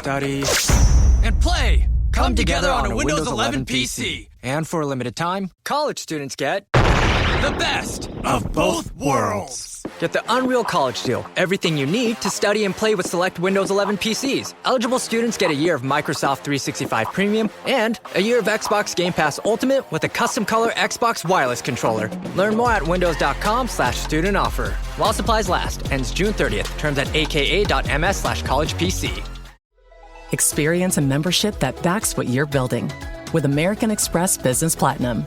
study, and play come together on a Windows 11 PC. And for a limited time, college students get the best of both worlds. Get the Unreal College Deal. Everything you need to study and play with select Windows 11 PCs. Eligible students get a year of Microsoft 365 Premium and a year of Xbox Game Pass Ultimate with a custom color Xbox wireless controller. Learn more at windows.com/student offer. While supplies last. Ends June 30th. Terms at aka.ms/collegepc. Experience a membership that backs what you're building with American Express Business Platinum.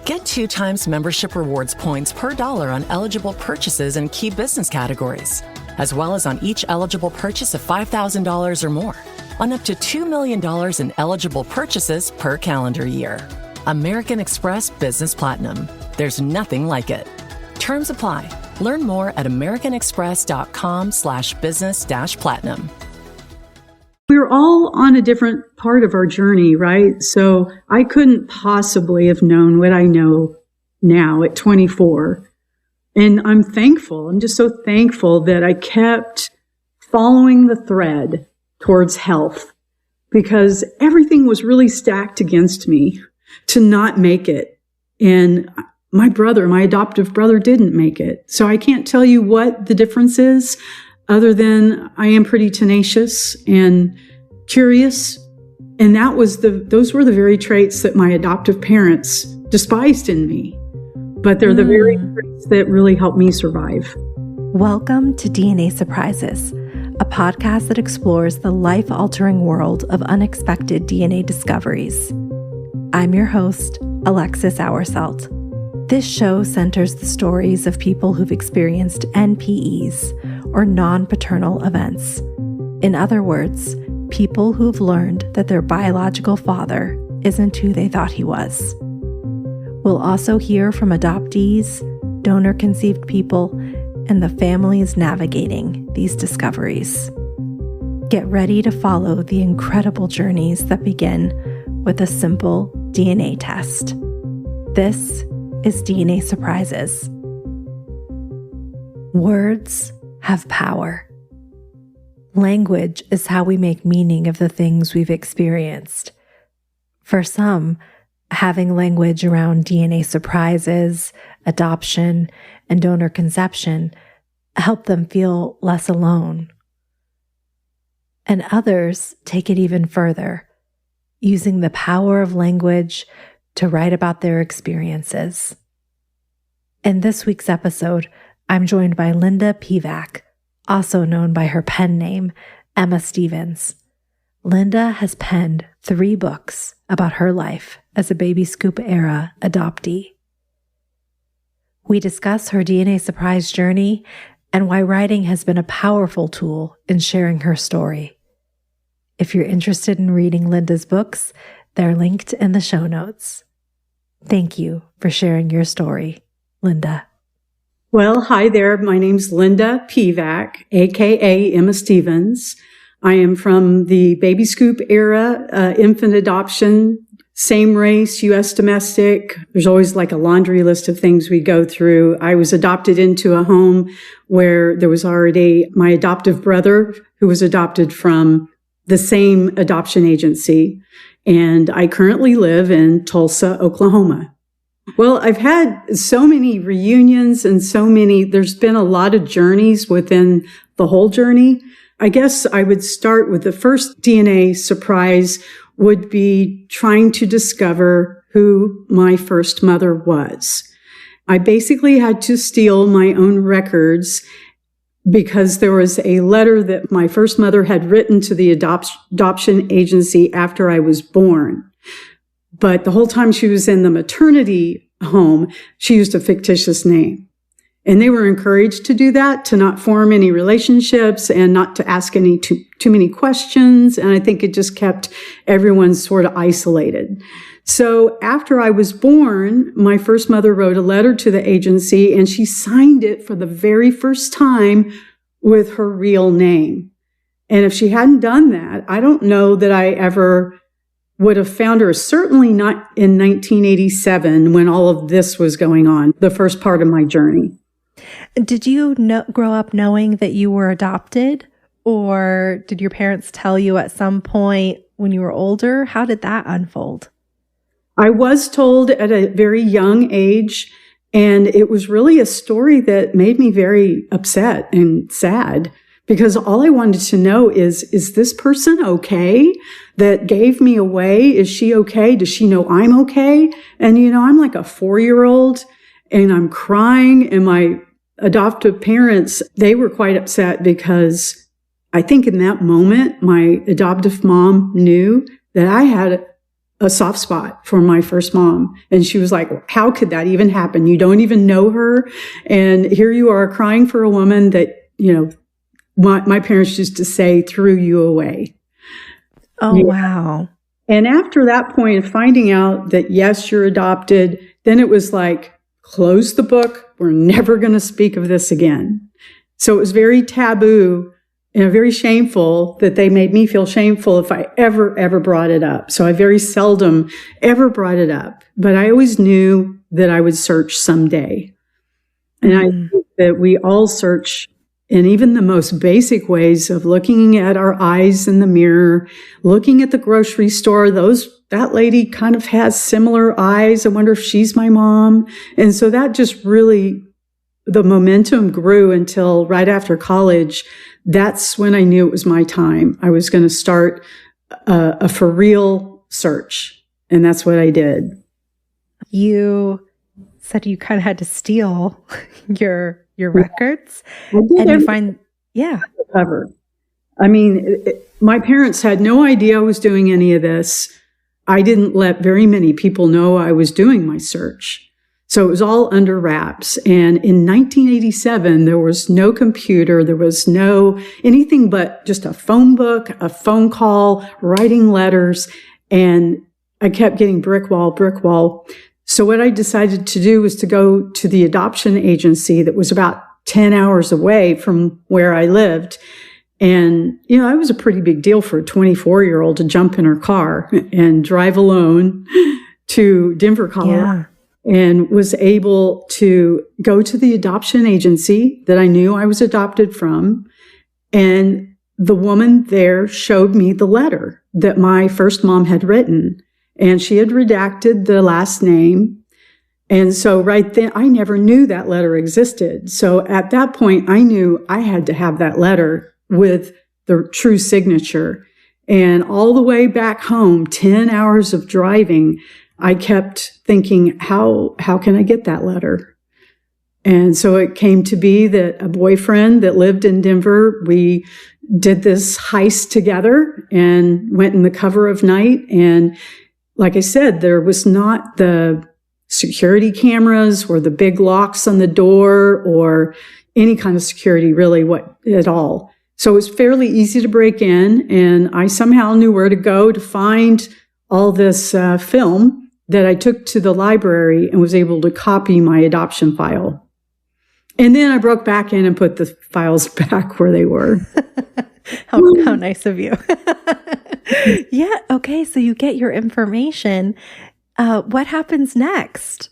Get 2 times membership rewards points per dollar on eligible purchases in key business categories, as well as on each eligible purchase of $5,000 or more, on up to $2 million in eligible purchases per calendar year. American Express Business Platinum. There's nothing like it. Terms apply. Learn more at americanexpress.com/business-platinum. We're all on a different part of our journey, right? So I couldn't possibly have known what I know now at 24. And I'm thankful. I'm just so thankful that I kept following the thread towards health, because everything was really stacked against me to not make it. And my adoptive brother didn't make it. So I can't tell you what the difference is, other than I am pretty tenacious and curious. And those were the very traits that my adoptive parents despised in me. But they're the very traits that really helped me survive. Welcome to DNA Surprises, a podcast that explores the life-altering world of unexpected DNA discoveries. I'm your host, Alexis Auersalt. This show centers the stories of people who've experienced NPEs, or non-paternal events. In other words, people who've learned that their biological father isn't who they thought he was. We'll also hear from adoptees, donor-conceived people, and the families navigating these discoveries. Get ready to follow the incredible journeys that begin with a simple DNA test. This is DNA Surprises. Words have power. Language is how we make meaning of the things we've experienced. For some, having language around DNA surprises, adoption, and donor conception help them feel less alone. And others take it even further, using the power of language to write about their experiences. In this week's episode, I'm joined by Linda Pevac, also known by her pen name, Emma Stevens. Linda has penned 3 books about her life as a baby scoop era adoptee. We discuss her DNA surprise journey and why writing has been a powerful tool in sharing her story. If you're interested in reading Linda's books, they're linked in the show notes. Thank you for sharing your story, Linda. Well, hi there. My name's Linda Pevac, aka Emma Stevens. I am from the baby scoop era, infant adoption, same race, U.S. domestic. There's always like a laundry list of things we go through. I was adopted into a home where there was already my adoptive brother who was adopted from the same adoption agency. And I currently live in Tulsa, Oklahoma. Well, I've had so many reunions and there's been a lot of journeys within the whole journey. I guess I would start with the first DNA surprise would be trying to discover who my first mother was. I basically had to steal my own records because there was a letter that my first mother had written to the adoption agency after I was born. But the whole time she was in the maternity home, she used a fictitious name. And they were encouraged to do that, to not form any relationships and not to ask any too many questions. And I think it just kept everyone sort of isolated. So after I was born, my first mother wrote a letter to the agency and she signed it for the very first time with her real name. And if she hadn't done that, I don't know that I ever would have found her, certainly not in 1987 when all of this was going on, the first part of my journey. Did you grow up knowing that you were adopted, Or did your parents tell you at some point when you were older? How did that unfold? I was told at a very young age, and it was really a story that made me very upset and sad, because all I wanted to know is this person okay that gave me away? Is she okay? Does she know I'm okay? And, I'm like a 4-year-old and I'm crying, and my adoptive parents, they were quite upset because I think in that moment, my adoptive mom knew that I had a soft spot for my first mom. And she was like, how could that even happen? You don't even know her. And here you are crying for a woman that, my parents used to say threw you away. Oh, yeah. Wow. And after that point of finding out that, yes, you're adopted, then it was like, close the book. We're never going to speak of this again. So it was very taboo and very shameful that they made me feel shameful if I ever brought it up. So I very seldom ever brought it up, but I always knew that I would search someday. And I think that we all search in even the most basic ways of looking at our eyes in the mirror, looking at the grocery store. That lady kind of has similar eyes. I wonder if she's my mom. And so that just really, the momentum grew until right after college. That's when I knew it was my time. I was going to start a for real search. And that's what I did. You said you kind of had to steal your records. I did, and you find, cover. I mean, my parents had no idea I was doing any of this. I didn't let very many people know I was doing my search. So it was all under wraps. And in 1987, there was no computer. There was no anything but just a phone book, a phone call, writing letters. And I kept getting brick wall. So what I decided to do was to go to the adoption agency that was about 10 hours away from where I lived. And, it was a pretty big deal for a 24-year-old to jump in her car and drive alone to Denver, Colorado. Yeah. And was able to go to the adoption agency that I knew I was adopted from. And the woman there showed me the letter that my first mom had written. And she had redacted the last name. And so right then, I never knew that letter existed. So at that point, I knew I had to have that letter with the true signature. And all the way back home, 10 hours of driving, I kept thinking, how can I get that letter? And so it came to be that a boyfriend that lived in Denver, we did this heist together and went in the cover of night. And like I said, there was not the security cameras or the big locks on the door or any kind of security really at all. So it was fairly easy to break in, and I somehow knew where to go to find all this film that I took to the library and was able to copy my adoption file. And then I broke back in and put the files back where they were. How nice of you. Yeah. Okay. So you get your information. What happens next?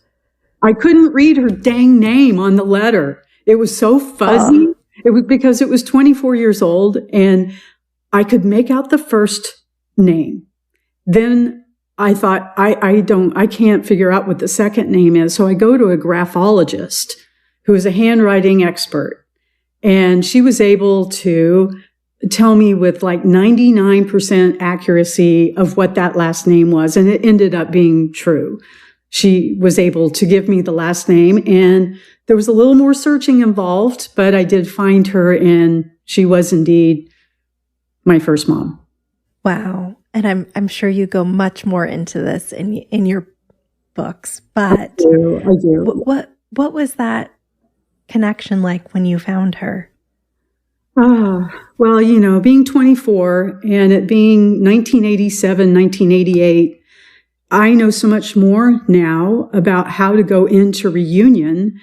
I couldn't read her dang name on the letter. It was so fuzzy. It was because it was 24 years old, and I could make out the first name. Then I thought, I can't figure out what the second name is. So I go to a graphologist who is a handwriting expert, and she was able to tell me with like 99% accuracy of what that last name was. And it ended up being true. She was able to give me the last name, and there was a little more searching involved, but I did find her, and she was indeed my first mom. Wow. And I'm sure you go much more into this in your books, but I do. What was that connection like when you found her? Well, being 24 and it being 1987, 1988, I know so much more now about how to go into reunion,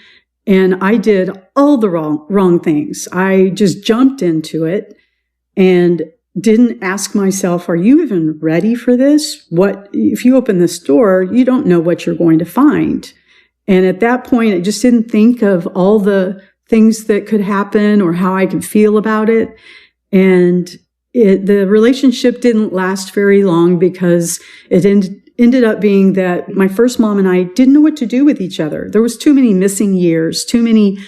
and I did all the wrong things. I just jumped into it and didn't ask myself, are you even ready for this? If you open this door, you don't know what you're going to find. And at that point, I just didn't think of all the things that could happen or how I could feel about it. And the relationship didn't last very long because it ended up being that my first mom and I didn't know what to do with each other. There was too many missing years, too many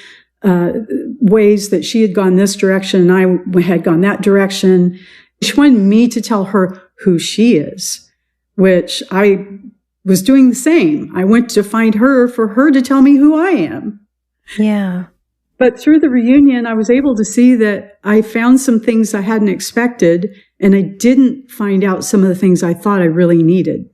ways that she had gone this direction and I had gone that direction. She wanted me to tell her who she is, which I was doing the same. I went to find her for her to tell me who I am. Yeah. But through the reunion, I was able to see that I found some things I hadn't expected, and I didn't find out some of the things I thought I really needed.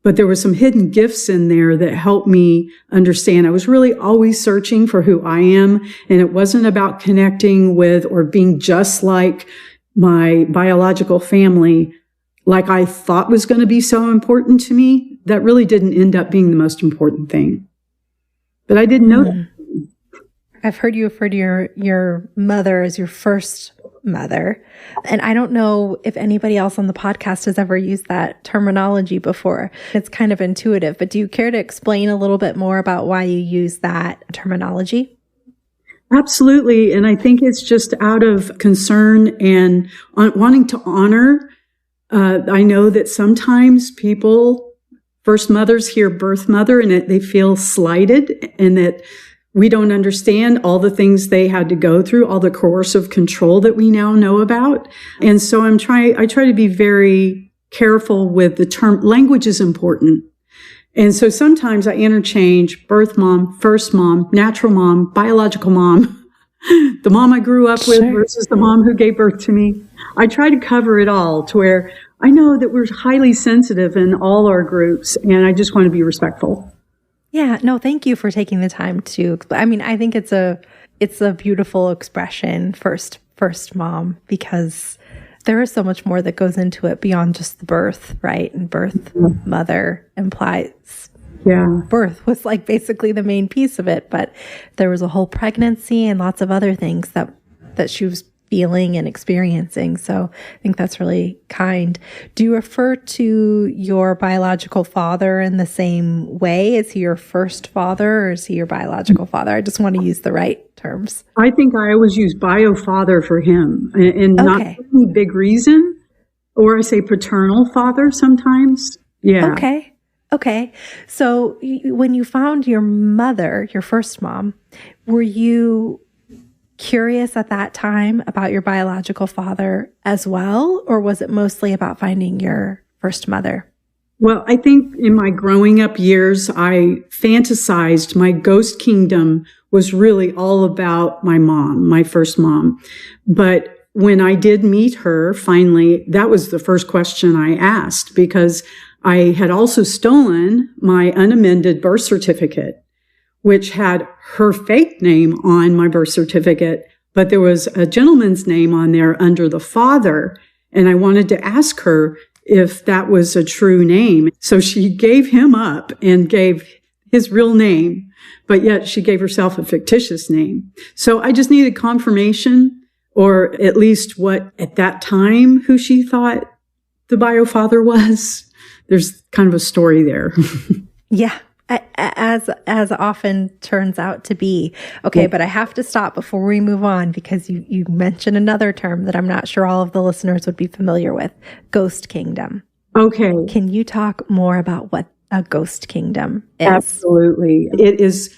But there were some hidden gifts in there that helped me understand. I was really always searching for who I am, and it wasn't about connecting with or being just like my biological family, like I thought was going to be so important to me. That really didn't end up being the most important thing. But I didn't know that. I've heard you refer to your mother as your first mother. And I don't know if anybody else on the podcast has ever used that terminology before. It's kind of intuitive, but do you care to explain a little bit more about why you use that terminology? Absolutely. And I think it's just out of concern and wanting to honor. I know that sometimes people, first mothers hear birth mother and they feel slighted, and that we don't understand all the things they had to go through, all the coercive control that we now know about. And so I try to be very careful with the term. Language is important. And so sometimes I interchange birth mom, first mom, natural mom, biological mom, the mom I grew up with versus the mom who gave birth to me. I try to cover it all to where I know that we're highly sensitive in all our groups, and I just want to be respectful. Yeah, no, thank you for taking the time to explain. I mean, I think it's a beautiful expression, first mom, because there is so much more that goes into it beyond just the birth, right? And birth mother implies birth was like basically the main piece of it, but there was a whole pregnancy and lots of other things that she was feeling and experiencing. So I think that's really kind. Do you refer to your biological father in the same way? Is he your first father, or is he your biological father? I just want to use the right terms. I think I always use bio father for him, and not for any big reason. Or I say paternal father sometimes. Yeah. Okay. So when you found your mother, your first mom, were you curious at that time about your biological father as well? Or was it mostly about finding your first mother? Well, I think in my growing up years, I fantasized my ghost kingdom was really all about my mom, my first mom. But when I did meet her, finally, that was the first question I asked, because I had also stolen my unamended birth certificate, which had her fake name on my birth certificate, but there was a gentleman's name on there under the father. And I wanted to ask her if that was a true name. So she gave him up and gave his real name, but yet she gave herself a fictitious name. So I just needed confirmation, or at least what at that time, who she thought the bio father was. There's kind of a story there. Yeah. As often turns out to be. Okay, but I have to stop before we move on, because you mentioned another term that I'm not sure all of the listeners would be familiar with, ghost kingdom. Okay. Can you talk more about what a ghost kingdom is? Absolutely. It is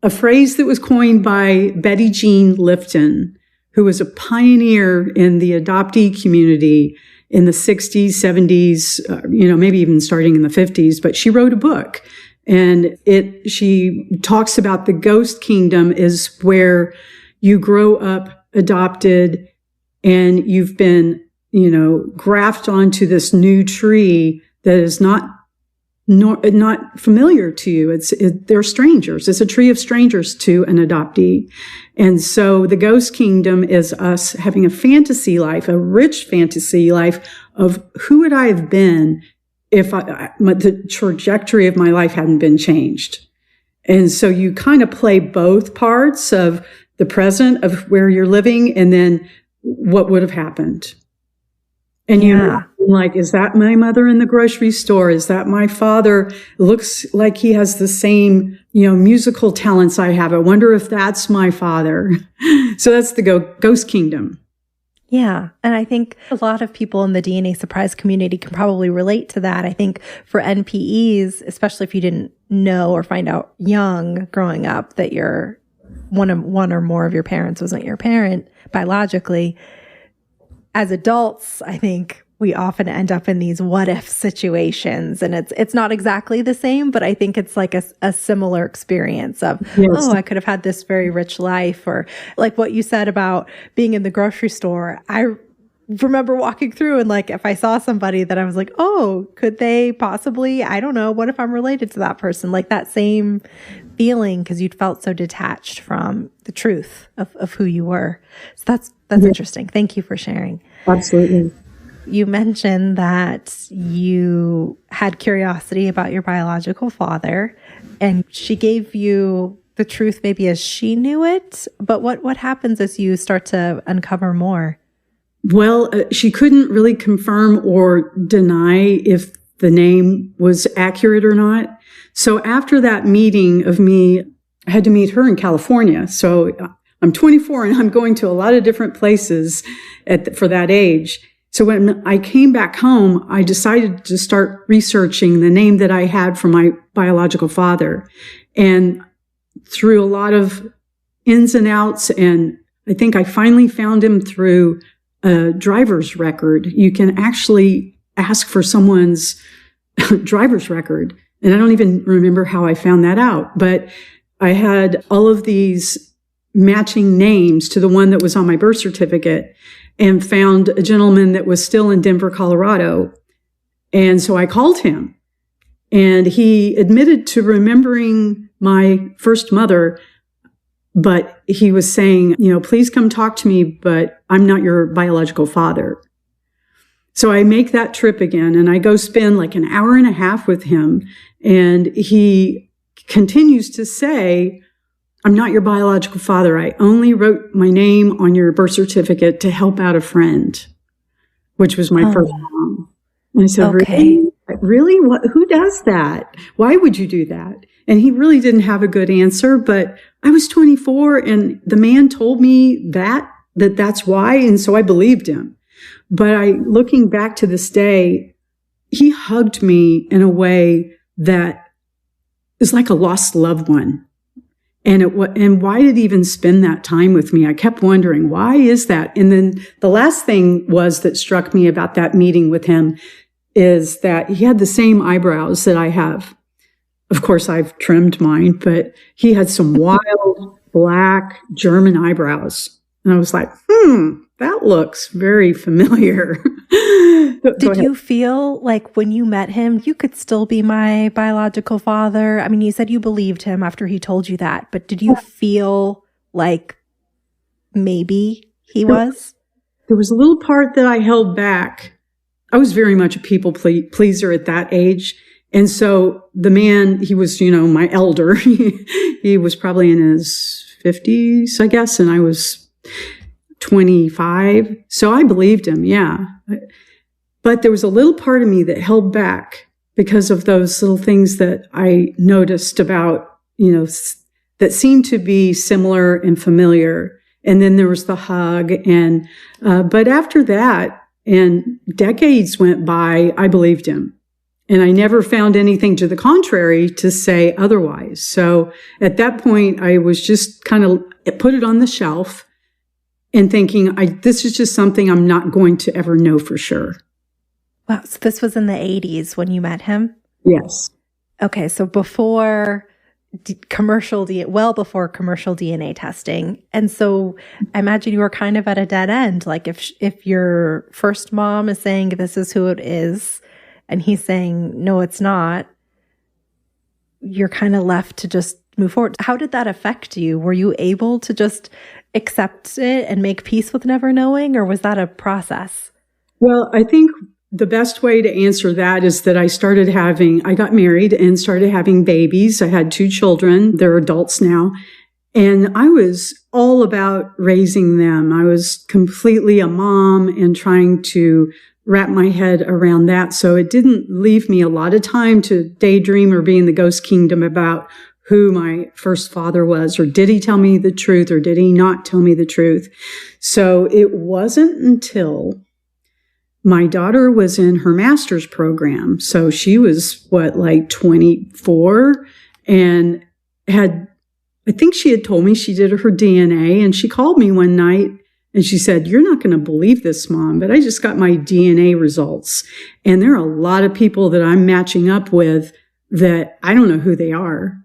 a phrase that was coined by Betty Jean Lifton, who was a pioneer in the adoptee community in the 60s, 70s, maybe even starting in the 50s, but she wrote a book. And she talks about the ghost kingdom is where you grow up adopted and you've been, grafted onto this new tree that is not familiar to you. They're strangers. It's a tree of strangers to an adoptee. And so the ghost kingdom is us having a fantasy life, a rich fantasy life of who would I have been if the trajectory of my life hadn't been changed. And so you kind of play both parts of the present of where you're living and then what would have happened. And you're like, is that my mother in the grocery store? Is that my father? Looks like he has the same, musical talents I have. I wonder if that's my father. So that's the ghost kingdom. Yeah. And I think a lot of people in the DNA surprise community can probably relate to that. I think for NPEs, especially if you didn't know or find out young growing up that your one or more of your parents wasn't your parent biologically, as adults, I think we often end up in these what if situations, and it's not exactly the same, but I think it's like a similar experience of, Yes. oh, I could have had this very rich life, or like what you said about being in the grocery store. I remember walking through and like, if I saw somebody that I was like, oh, could they possibly, I don't know, what if I'm related to that person? Like that same feeling, because you'd felt so detached from the truth of who you were. So that's interesting. Thank you for sharing. Absolutely. You mentioned that you had curiosity about your biological father, and she gave you the truth maybe as she knew it. But what happens as you start to uncover more? Well, she couldn't really confirm or deny if the name was accurate or not. So after that meeting of me, I had to meet her in California. So I'm 24 and I'm going to a lot of different places for that age. So when I came back home, I decided to start researching the name that I had from my biological father. And through a lot of ins and outs, and I think I finally found him through a driver's record. You can actually ask for someone's driver's record. And I don't even remember how I found that out. But I had all of these matching names to the one that was on my birth certificate, and found a gentleman that was still in Denver, Colorado. And so I called him, and he admitted to remembering my first mother, but he was saying, please come talk to me, but I'm not your biological father. So I make that trip again, and I go spend like an hour and a half with him, and he continues to say, I'm not your biological father. I only wrote my name on your birth certificate to help out a friend, which was my first mom. And I said, Okay. Really? Who does that? Why would you do that? And he really didn't have a good answer, but I was 24 and the man told me that's why. And so I believed him. But looking back to this day, he hugged me in a way that is like a lost loved one. And why did he even spend that time with me? I kept wondering, why is that? And then the last thing that struck me about that meeting with him is that he had the same eyebrows that I have. Of course, I've trimmed mine, but he had some wild black German eyebrows. And I was like, that looks very familiar. Did you feel like when you met him, you could still be my biological father? I mean, you said you believed him after he told you that, but did you feel like maybe he was? There was a little part that I held back. I was very much a people pleaser at that age. And so the man, he was, my elder. He was probably in his 50s, I guess, and I was 25. So I believed him, yeah. But there was a little part of me that held back because of those little things that I noticed about, that seemed to be similar and familiar. And then there was the hug. And, but after that, and decades went by, I believed him. And I never found anything to the contrary to say otherwise. So at that point, I was just kind of put it on the shelf and thinking, this is just something I'm not going to ever know for sure. Wow. So this was in the 80s when you met him? Yes. Okay. So before commercial DNA testing. And so I imagine you were kind of at a dead end. Like if your first mom is saying this is who it is, and he's saying, no, it's not, you're kind of left to just move forward. How did that affect you? Were you able to just accept it and make peace with never knowing, or was that a process? Well, I think the best way to answer that is that I got married and started having babies. I had 2 children. They're adults now. And I was all about raising them. I was completely a mom and trying to wrap my head around that. So it didn't leave me a lot of time to daydream or be in the ghost kingdom about who my first father was, or did he tell me the truth, or did he not tell me the truth? So it wasn't until my daughter was in her master's program. So she was, 24, and I think she had told me she did her DNA, and she called me one night and she said, "You're not going to believe this, Mom, but I just got my DNA results. And there are a lot of people that I'm matching up with that I don't know who they are."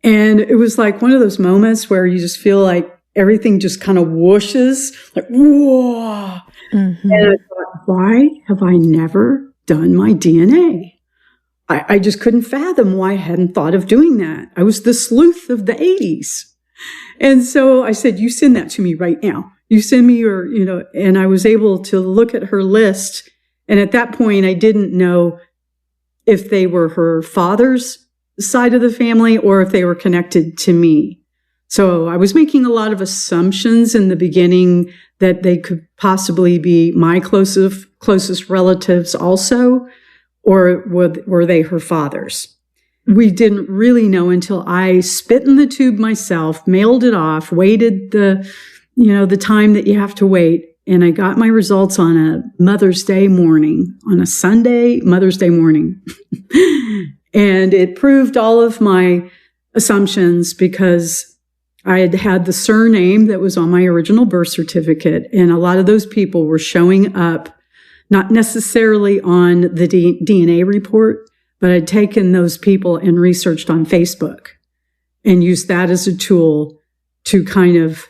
And it was like one of those moments where you just feel like everything just kind of whooshes, like, whoa. Mm-hmm. And I thought, why have I never done my DNA? I just couldn't fathom why I hadn't thought of doing that. I was the sleuth of the 80s. And so I said, "You send that to me right now. You send me your, and I was able to look at her list. And at that point, I didn't know if they were her father's side of the family or if they were connected to me. So I was making a lot of assumptions in the beginning that they could possibly be my closest relatives also, or were they her father's? We didn't really know until I spit in the tube myself, mailed it off, waited the time that you have to wait. And I got my results on a Mother's Day morning, on a Sunday Mother's Day morning. And it proved all of my assumptions because I had had the surname that was on my original birth certificate. And a lot of those people were showing up, not necessarily on the DNA report, but I'd taken those people and researched on Facebook and used that as a tool to kind of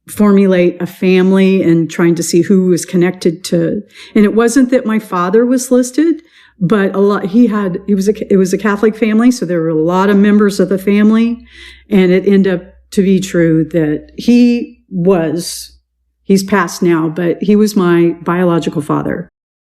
formulate a family and trying to see who was connected to. And it wasn't that my father was listed, but it was a Catholic family. So there were a lot of members of the family, and it ended up to be true that he's passed now, but he was my biological father.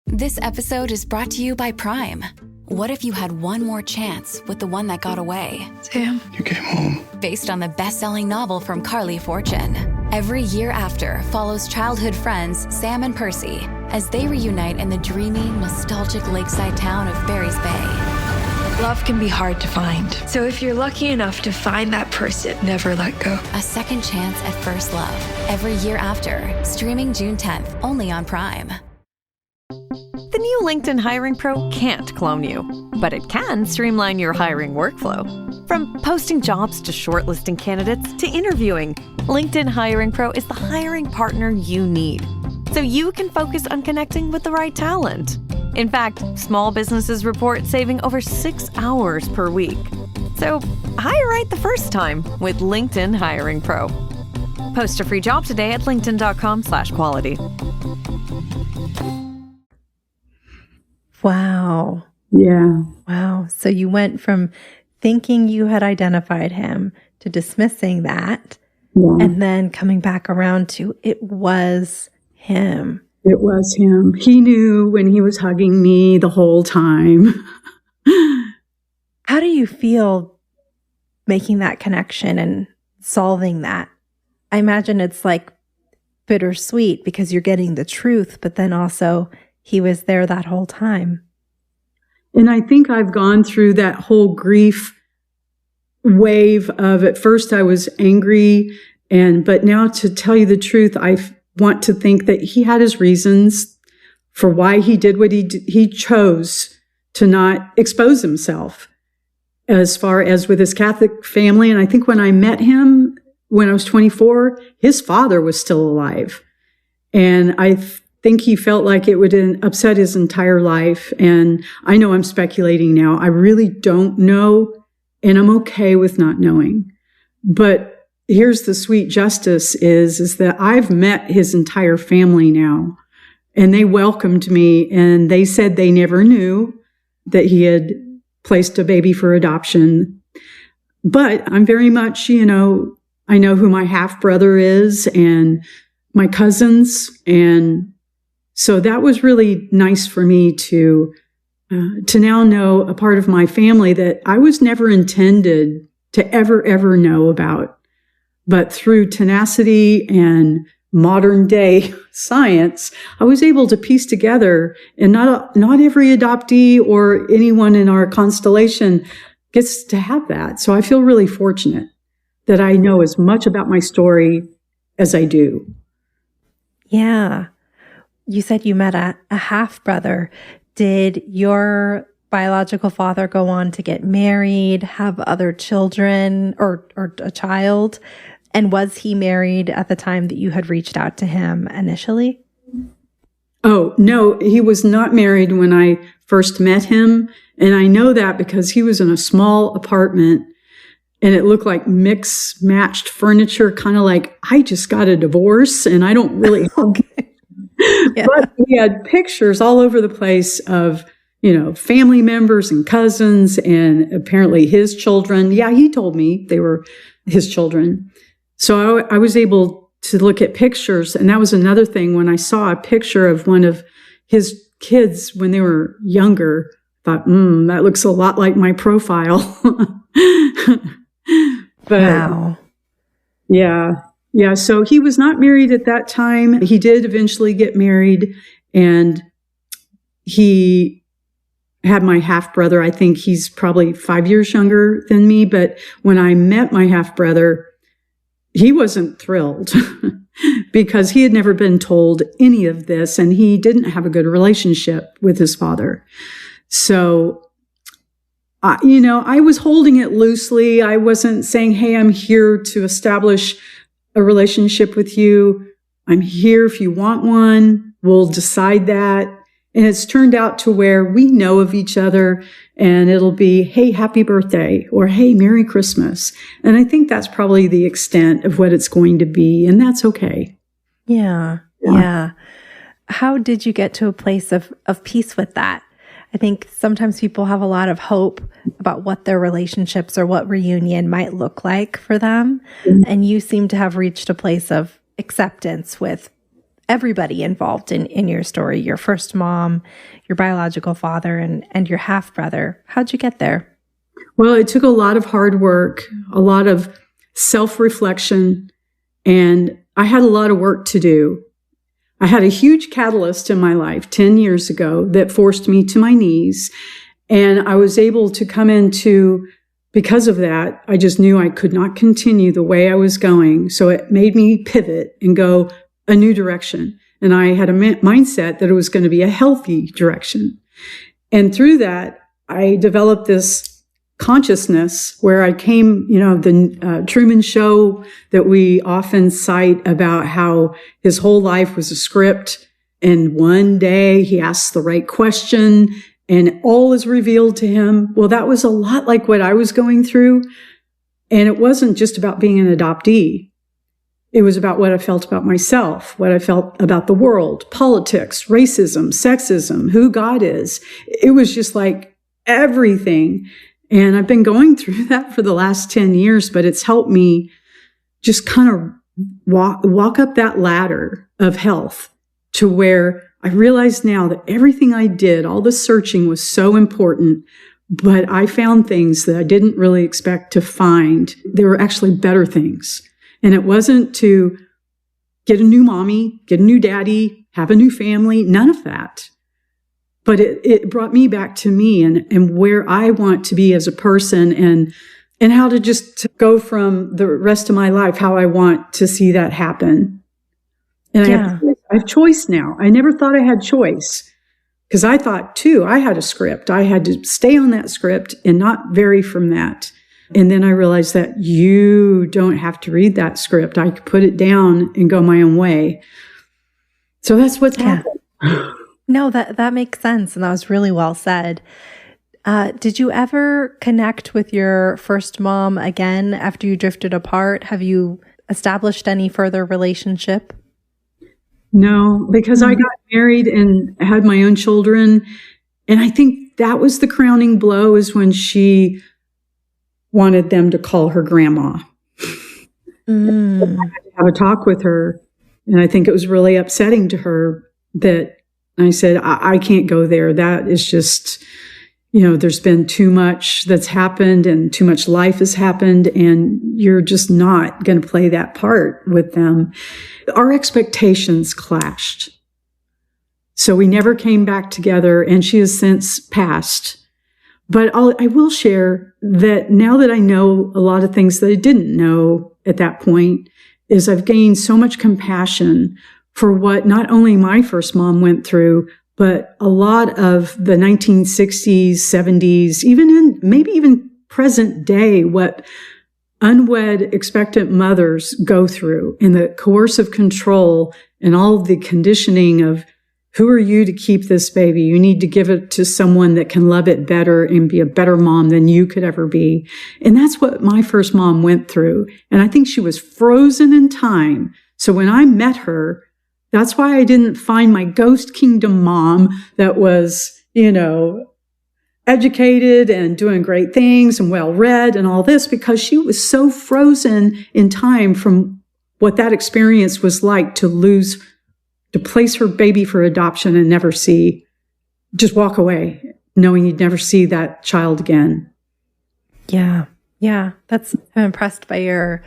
This episode is brought to you by Prime. What if you had one more chance with the one that got away? Sam, you came home. Based on the best-selling novel from Carly Fortune. Every Year After follows childhood friends Sam and Percy as they reunite in the dreamy, nostalgic lakeside town of Barry's Bay. love can be hard to find. So if you're lucky enough to find that person, never let go. A second chance at first love. Every Year After. Streaming June 10th, only on Prime. The new LinkedIn Hiring Pro can't clone you, but it can streamline your hiring workflow. From posting jobs to shortlisting candidates to interviewing, LinkedIn Hiring Pro is the hiring partner you need, so you can focus on connecting with the right talent. In fact, small businesses report saving over 6 hours per week. So hire right the first time with LinkedIn Hiring Pro. Post a free job today at linkedin.com/quality. Wow. Yeah. Wow. So you went from thinking you had identified him to dismissing that, and then coming back around to it was him. It was him. He knew when he was hugging me the whole time. How do you feel making that connection and solving that? I imagine it's like bittersweet because you're getting the truth, but then also he was there that whole time. And I think I've gone through that whole grief wave of, at first I was angry, but now, to tell you the truth, I want to think that he had his reasons for why he did what he did. He chose to not expose himself as far as with his Catholic family. And I think when I met him when I was 24, his father was still alive. And I think he felt like it would upset his entire life. And I know I'm speculating now. I really don't know, and I'm okay with not knowing. But here's the sweet justice is that I've met his entire family now, and they welcomed me, and they said they never knew that he had placed a baby for adoption. But I'm very much, I know who my half brother is and my cousins. And so that was really nice for me to now know a part of my family that I was never intended to ever know about. But through tenacity and modern day science, I was able to piece together, and not every adoptee or anyone in our constellation gets to have that. So I feel really fortunate that I know as much about my story as I do. Yeah. You said you met a half brother. Did your biological father go on to get married, have other children, or a child? And was he married at the time that you had reached out to him initially? Oh, no, he was not married when I first met him. And I know that because he was in a small apartment and it looked like mix-matched furniture, kind of like, I just got a divorce and I don't really have. Yeah. But we had pictures all over the place of, family members and cousins and apparently his children. Yeah, he told me they were his children. So I was able to look at pictures. And that was another thing. When I saw a picture of one of his kids when they were younger, I thought, that looks a lot like my profile. But wow. Yeah. So he was not married at that time. He did eventually get married, and he had my half brother. I think he's probably 5 years younger than me. But when I met my half brother, he wasn't thrilled because he had never been told any of this, and he didn't have a good relationship with his father. So, I was holding it loosely. I wasn't saying, hey, I'm here to establish a relationship with you. I'm here if you want one. We'll decide that. And it's turned out to where we know of each other, and it'll be, hey, happy birthday, or hey, Merry Christmas. And I think that's probably the extent of what it's going to be. And that's okay. Yeah. How did you get to a place of peace with that? I think sometimes people have a lot of hope about what their relationships or what reunion might look like for them. Mm-hmm. And you seem to have reached a place of acceptance with everybody involved in your story, your first mom, your biological father, and your half brother. How'd you get there? Well, it took a lot of hard work, a lot of self-reflection, and I had a lot of work to do. I had a huge catalyst in my life 10 years ago that forced me to my knees. And I was able to come into, because of that, I just knew I could not continue the way I was going. So it made me pivot and go a new direction. And I had a mindset that it was going to be a healthy direction. And through that, I developed this consciousness where I came, the Truman Show that we often cite about how his whole life was a script. And one day he asks the right question and all is revealed to him. Well, that was a lot like what I was going through. And it wasn't just about being an adoptee. It was about what I felt about myself, what I felt about the world, politics, racism, sexism, who God is. It was just like everything. And I've been going through that for the last 10 years, but it's helped me just kind of walk up that ladder of health to where I realize now that everything I did, all the searching was so important, but I found things that I didn't really expect to find. There were actually better things. And it wasn't to get a new mommy, get a new daddy, have a new family, none of that. But it brought me back to me and where I want to be as a person and how to just go from the rest of my life, how I want to see that happen. And I have choice now. I never thought I had choice because I thought too, I had a script. I had to stay on that script and not vary from that. And then I realized that you don't have to read that script. I could put it down and go my own way. So that's what's happened. No, that makes sense. And that was really well said. Did you ever connect with your first mom again after you drifted apart? Have you established any further relationship? No, because I got married and had my own children. And I think that was the crowning blow is when she wanted them to call her grandma. I had to have a talk with her. And I think it was really upsetting to her that I said, I can't go there. That is just, there's been too much that's happened and too much life has happened. And you're just not going to play that part with them. Our expectations clashed. So we never came back together, and she has since passed. But I will share that now that I know a lot of things that I didn't know at that point, is I've gained so much compassion for what not only my first mom went through, but a lot of the 1960s, 70s, maybe even present day, what unwed expectant mothers go through, and the coercive control and all the conditioning of, who are you to keep this baby? You need to give it to someone that can love it better and be a better mom than you could ever be. And that's what my first mom went through. And I think she was frozen in time. So when I met her, that's why I didn't find my ghost kingdom mom that was, educated and doing great things and well-read and all this, because she was so frozen in time from what that experience was like to place her baby for adoption and just walk away, knowing you'd never see that child again. Yeah. I'm impressed by your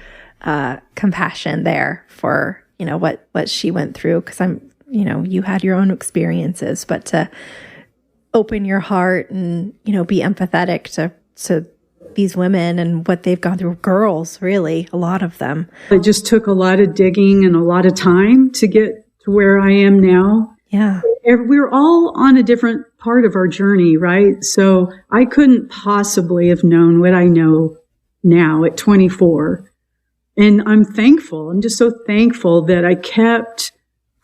compassion there for, what she went through, because you had your own experiences, but to open your heart and, be empathetic to these women and what they've gone through. Girls, really, a lot of them. It just took a lot of digging and a lot of time to get to where I am now. Yeah. We're all on a different part of our journey, right? So I couldn't possibly have known what I know now at 24. And I'm thankful. I'm just so thankful that I kept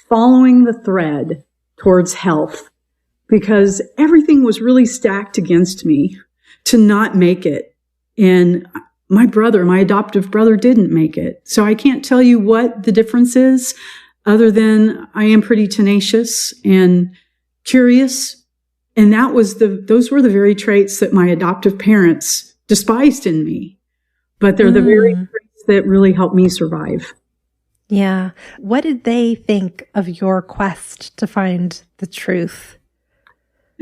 following the thread towards health, because everything was really stacked against me to not make it. And my adoptive brother didn't make it. So I can't tell you what the difference is, other than I am pretty tenacious and curious. And those were the very traits that my adoptive parents despised in me. But they're the very traits that really helped me survive. Yeah. What did they think of your quest to find the truth?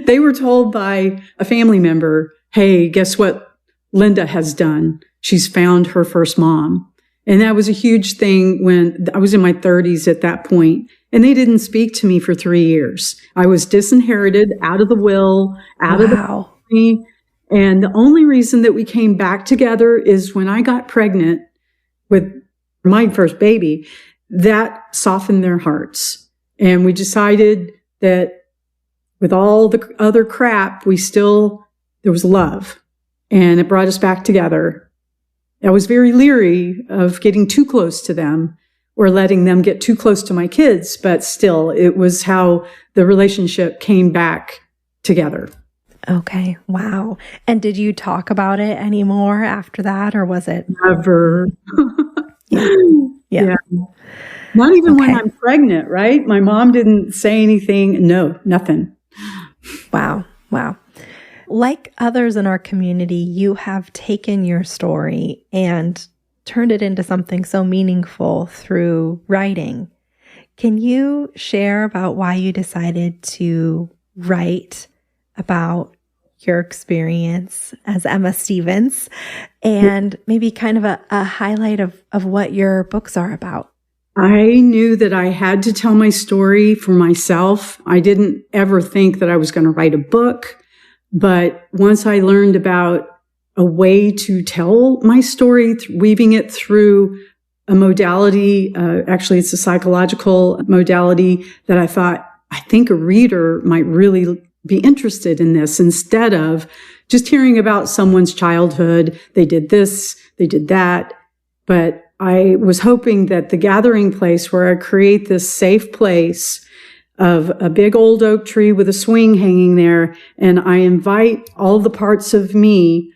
They were told by a family member, hey, guess what Linda has done? She's found her first mom. And that was a huge thing when I was in my 30s at that point. And they didn't speak to me for 3 years. I was disinherited, out of the will, out of the family. And the only reason that we came back together is when I got pregnant with my first baby, that softened their hearts. And we decided that with all the other crap, there was love, and it brought us back together. I was very leery of getting too close to them or letting them get too close to my kids, but still, it was how the relationship came back together. Okay. Wow. And did you talk about it anymore after that, or was it? Never. Yeah. Not even when I'm pregnant, right? My mom didn't say anything. No, nothing. Wow. Like others in our community, you have taken your story and turned it into something so meaningful through writing. Can you share about why you decided to write about your experience as Emma Stevens, and maybe kind of a highlight of what your books are about? I knew that I had to tell my story for myself. I didn't ever think that I was going to write a book. But once I learned about a way to tell my story, weaving it through a modality, actually it's a psychological modality, that I thought, I think a reader might really be interested in this, instead of just hearing about someone's childhood. They did this, they did that. But I was hoping that the gathering place, where I create this safe place of a big old oak tree with a swing hanging there, and I invite all the parts of me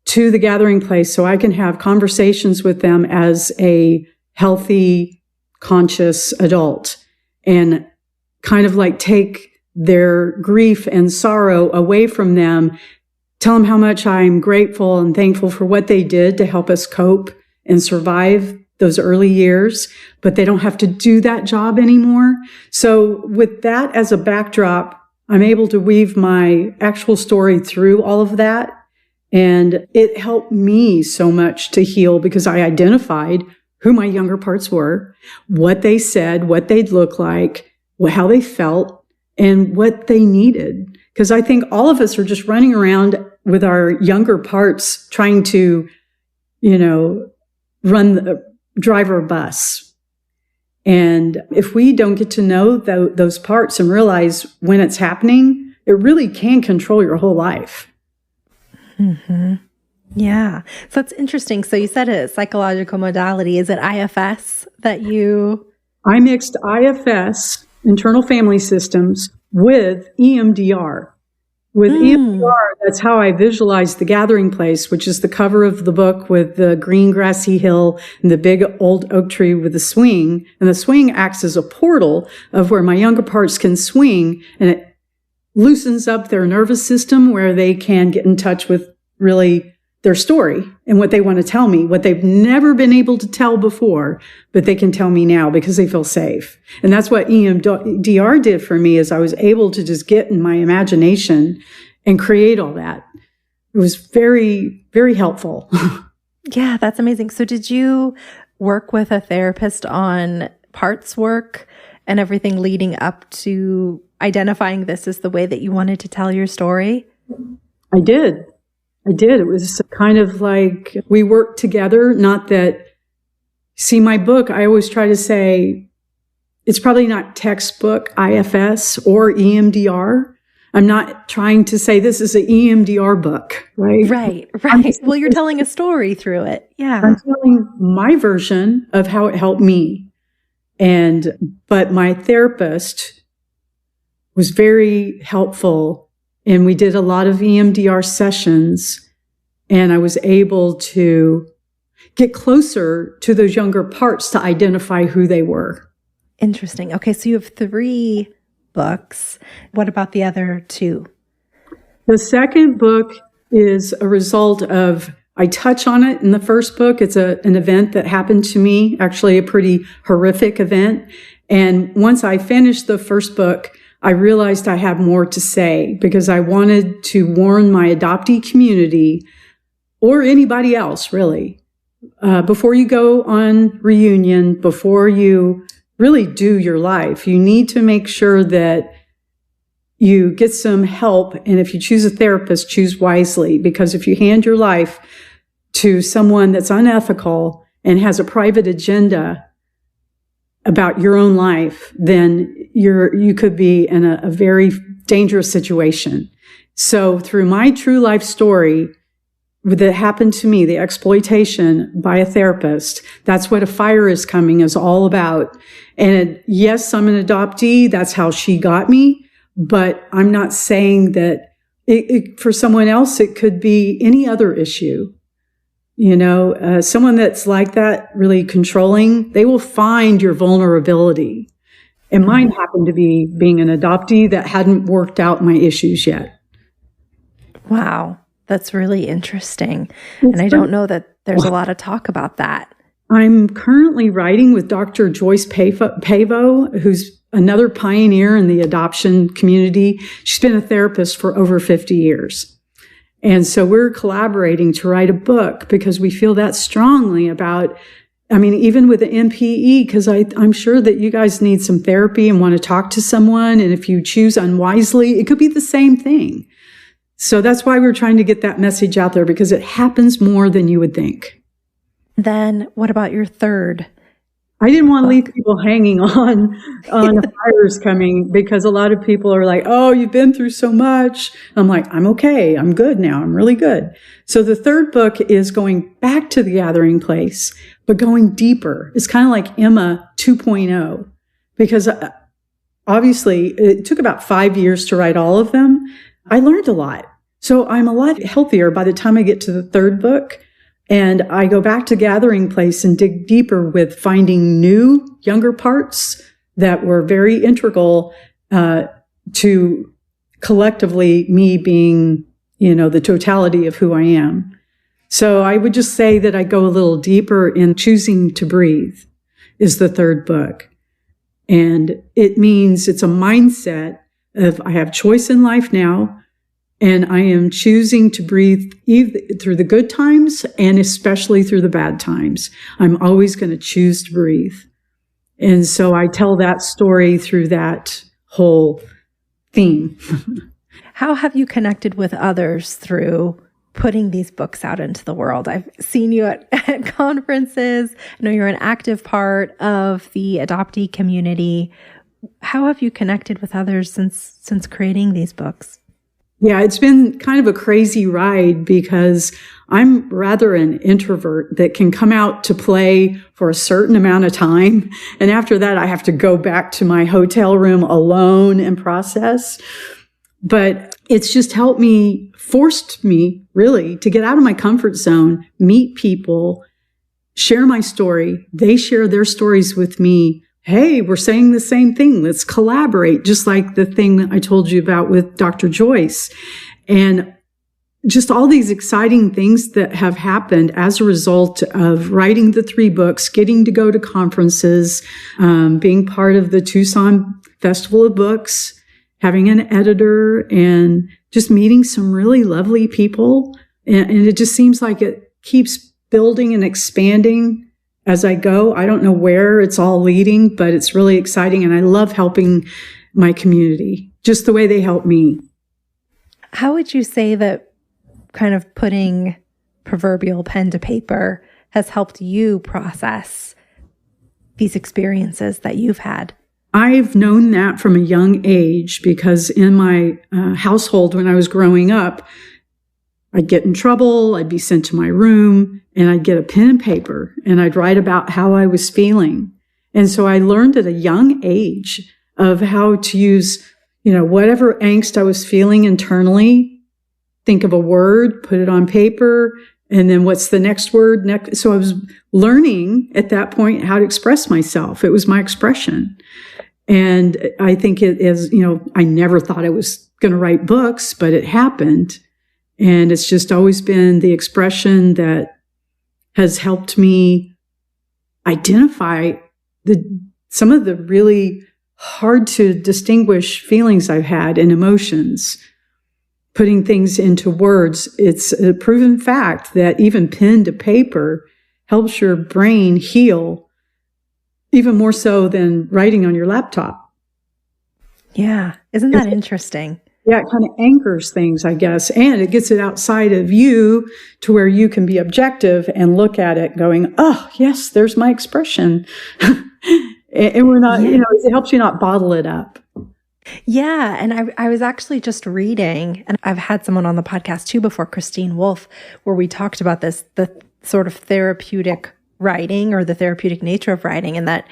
to the gathering place so I can have conversations with them as a healthy, conscious adult, and kind of like take their grief and sorrow away from them, tell them how much I'm grateful and thankful for what they did to help us cope and survive those early years, but they don't have to do that job anymore. So with that as a backdrop, I'm able to weave my actual story through all of that. And it helped me so much to heal, because I identified who my younger parts were, what they said, what they'd look like, how they felt, and what they needed. Because I think all of us are just running around with our younger parts trying to, drive our bus. And if we don't get to know those parts and realize when it's happening, it really can control your whole life. Mm-hmm. Yeah. So that's interesting. So you said a psychological modality. Is it IFS that you... I mixed IFS, internal family systems, with EMDR. With EMDR, that's how I visualized The Gathering Place, which is the cover of the book with the green grassy hill and the big old oak tree with the swing. And the swing acts as a portal of where my younger parts can swing, and it loosens up their nervous system where they can get in touch with really their story and what they want to tell me, what they've never been able to tell before, but they can tell me now because they feel safe. And that's what EMDR did for me, is I was able to just get in my imagination and create all that. It was very, very helpful. Yeah, that's amazing. So did you work with a therapist on parts work and everything leading up to identifying this as the way that you wanted to tell your story? I did. It was kind of like we worked together. Not that, see, my book, I always try to say it's probably not textbook IFS or EMDR. I'm not trying to say this is an EMDR book, right? Right. Well, you're telling a story through it. Yeah. I'm telling my version of how it helped me. But my therapist was very helpful. And we did a lot of EMDR sessions, and I was able to get closer to those younger parts to identify who they were. Interesting. Okay, so you have 3 books. What about the other 2? The second book is a result of, I touch on it in the first book. It's an event that happened to me, actually a pretty horrific event. And once I finished the first book, I realized I have more to say because I wanted to warn my adoptee community, or anybody else really, before you go on reunion, before you really do your life, you need to make sure that you get some help. And if you choose a therapist, choose wisely, because if you hand your life to someone that's unethical and has a private agenda about your own life, then you could be in a very dangerous situation. So through my true life story that happened to me, the exploitation by a therapist, that's what A Fire Is Coming is all about. And yes, I'm an adoptee. That's how she got me. But I'm not saying that for someone else, it could be any other issue. Someone that's like that, really controlling, they will find your vulnerability. And mine happened to be being an adoptee that hadn't worked out my issues yet. Wow, that's really interesting. And I don't know that there's a lot of talk about that. I'm currently writing with Dr. Joyce Pavo, who's another pioneer in the adoption community. She's been a therapist for over 50 years. And so we're collaborating to write a book because we feel that strongly about, even with the NPE, because I'm sure that you guys need some therapy and want to talk to someone. And if you choose unwisely, it could be the same thing. So that's why we're trying to get that message out there, because it happens more than you would think. Then what about your third? I didn't want to leave people hanging on A Fire Is Coming, because a lot of people are like, oh, you've been through so much. I'm like, I'm okay. I'm good now. I'm really good. So the third book is going back to The Gathering Place, but going deeper. It's kind of like Emma 2.0, because obviously it took about 5 years to write all of them. I learned a lot. So I'm a lot healthier by the time I get to the third book. And I go back to Gathering Place and dig deeper with finding new, younger parts that were very integral to collectively me being, the totality of who I am. So I would just say that I go a little deeper in Choosing to Breathe is the third book. And it means it's a mindset of I have choice in life now. And I am choosing to breathe through the good times and especially through the bad times. I'm always going to choose to breathe. And so I tell that story through that whole theme. How have you connected with others through putting these books out into the world? I've seen you at conferences. I know you're an active part of the adoptee community. How have you connected with others since creating these books? Yeah, it's been kind of a crazy ride because I'm rather an introvert that can come out to play for a certain amount of time. And after that, I have to go back to my hotel room alone and process. But it's just forced me really to get out of my comfort zone, meet people, share my story. They share their stories with me. Hey, we're saying the same thing. Let's collaborate, just like the thing I told you about with Dr. Joyce. And just all these exciting things that have happened as a result of writing the 3 books, getting to go to conferences, being part of the Tucson Festival of Books, having an editor, and just meeting some really lovely people. And it just seems like it keeps building and expanding as I go. I don't know where it's all leading, but it's really exciting. And I love helping my community, just the way they help me. How would you say that kind of putting proverbial pen to paper has helped you process these experiences that you've had? I've known that from a young age because in my household when I was growing up, I'd get in trouble, I'd be sent to my room, and I'd get a pen and paper, and I'd write about how I was feeling. And so I learned at a young age of how to use, whatever angst I was feeling internally, think of a word, put it on paper, and then what's the next word? So I was learning at that point how to express myself. It was my expression. And I think it is, I never thought I was going to write books, but it happened. And it's just always been the expression that has helped me identify some of the really hard to distinguish feelings I've had and emotions. Putting things into words, it's a proven fact that even pen to paper helps your brain heal even more so than writing on your laptop. Yeah. Isn't that interesting? Yeah, it kind of anchors things, I guess, and it gets it outside of you to where you can be objective and look at it going, oh, yes, there's my expression. And we're not, it helps you not bottle it up. Yeah. And I was actually just reading, and I've had someone on the podcast too before, Christine Wolf, where we talked about this, the sort of therapeutic writing or the therapeutic nature of writing, and that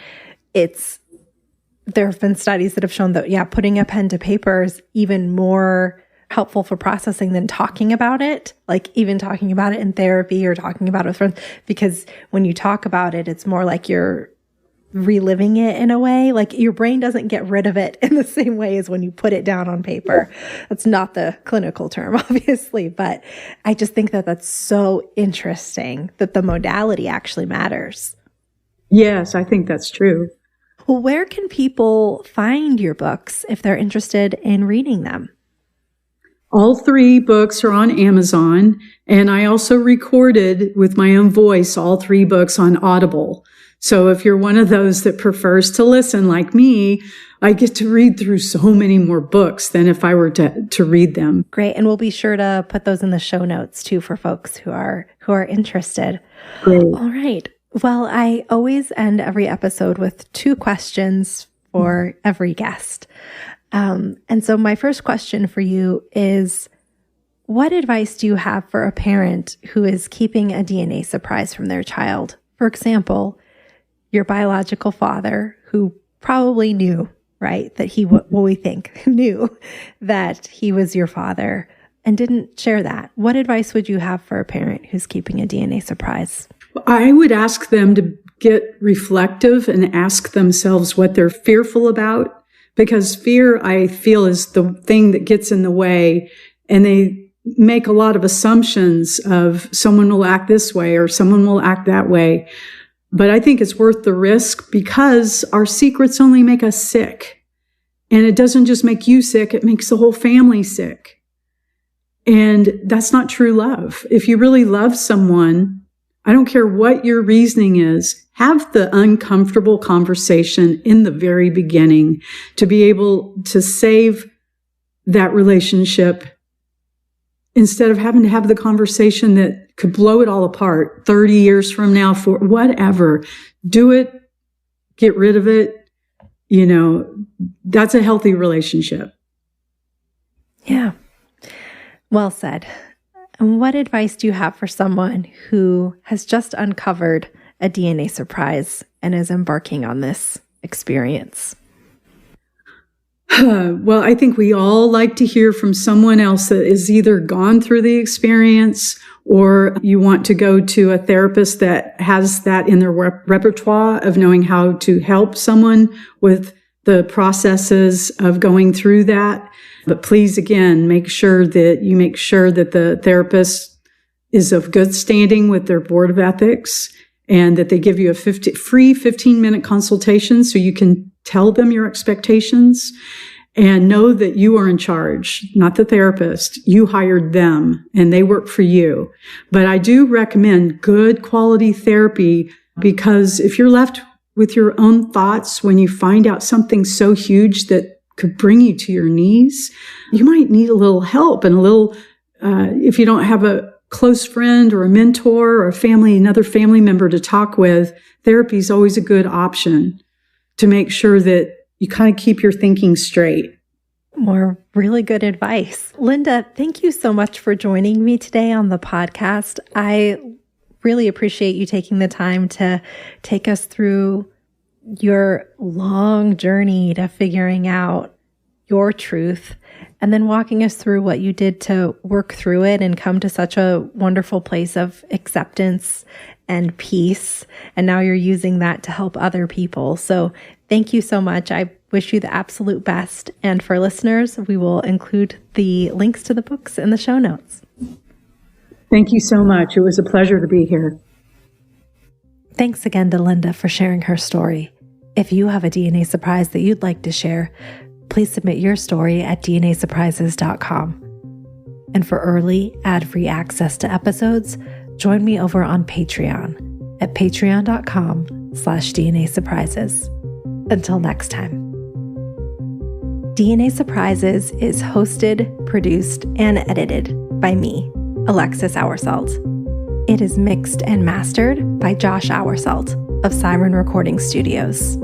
there have been studies that have shown that, putting a pen to paper is even more helpful for processing than talking about it, like even talking about it in therapy or talking about it with friends, because when you talk about it, it's more like you're reliving it in a way. Like your brain doesn't get rid of it in the same way as when you put it down on paper. That's not the clinical term, obviously, but I just think that that's so interesting that the modality actually matters. Yes, I think that's true. Well, where can people find your books if they're interested in reading them? All 3 books are on Amazon, and I also recorded with my own voice all 3 books on Audible. So if you're one of those that prefers to listen like me, I get to read through so many more books than if I were to read them. Great. And we'll be sure to put those in the show notes too for folks who are interested. Great. All right. Well, I always end every episode with 2 questions for every guest. And so my first question for you is, what advice do you have for a parent who is keeping a DNA surprise from their child? For example, your biological father, who probably knew, right, that we think knew that he was your father and didn't share that. What advice would you have for a parent who's keeping a DNA surprise? I would ask them to get reflective and ask themselves what they're fearful about, because fear, I feel, is the thing that gets in the way, and they make a lot of assumptions of someone will act this way or someone will act that way. But I think it's worth the risk because our secrets only make us sick. And it doesn't just make you sick, it makes the whole family sick. And that's not true love. If you really love someone, I don't care what your reasoning is, have the uncomfortable conversation in the very beginning to be able to save that relationship instead of having to have the conversation that could blow it all apart 30 years from now, for whatever. Do it, get rid of it. That's a healthy relationship. Yeah. Well said. And what advice do you have for someone who has just uncovered a DNA surprise and is embarking on this experience? Well, I think we all like to hear from someone else that has either gone through the experience or you want to go to a therapist that has that in their repertoire of knowing how to help someone with the processes of going through that. But please, again, make sure that the therapist is of good standing with their board of ethics and that they give you a free 15-minute consultation so you can tell them your expectations and know that you are in charge, not the therapist. You hired them and they work for you. But I do recommend good quality therapy because if you're left with your own thoughts when you find out something so huge that could bring you to your knees, you might need a little help and if you don't have a close friend or a mentor or another family member to talk with, therapy is always a good option to make sure that you kind of keep your thinking straight. More really good advice. Linda, thank you so much for joining me today on the podcast. I really appreciate you taking the time to take us through your long journey to figuring out your truth and then walking us through what you did to work through it and come to such a wonderful place of acceptance and peace. And now you're using that to help other people. So thank you so much. I wish you the absolute best. And for listeners, we will include the links to the books in the show notes. Thank you so much. It was a pleasure to be here. Thanks again to Linda for sharing her story. If you have a DNA surprise that you'd like to share, please submit your story at dnasurprises.com. And for early, ad-free access to episodes, join me over on Patreon at patreon.com/DNA Surprises. Until next time. DNA Surprises is hosted, produced, and edited by me, Alexis Auersalt. It is mixed and mastered by Josh Auersalt of Siren Recording Studios.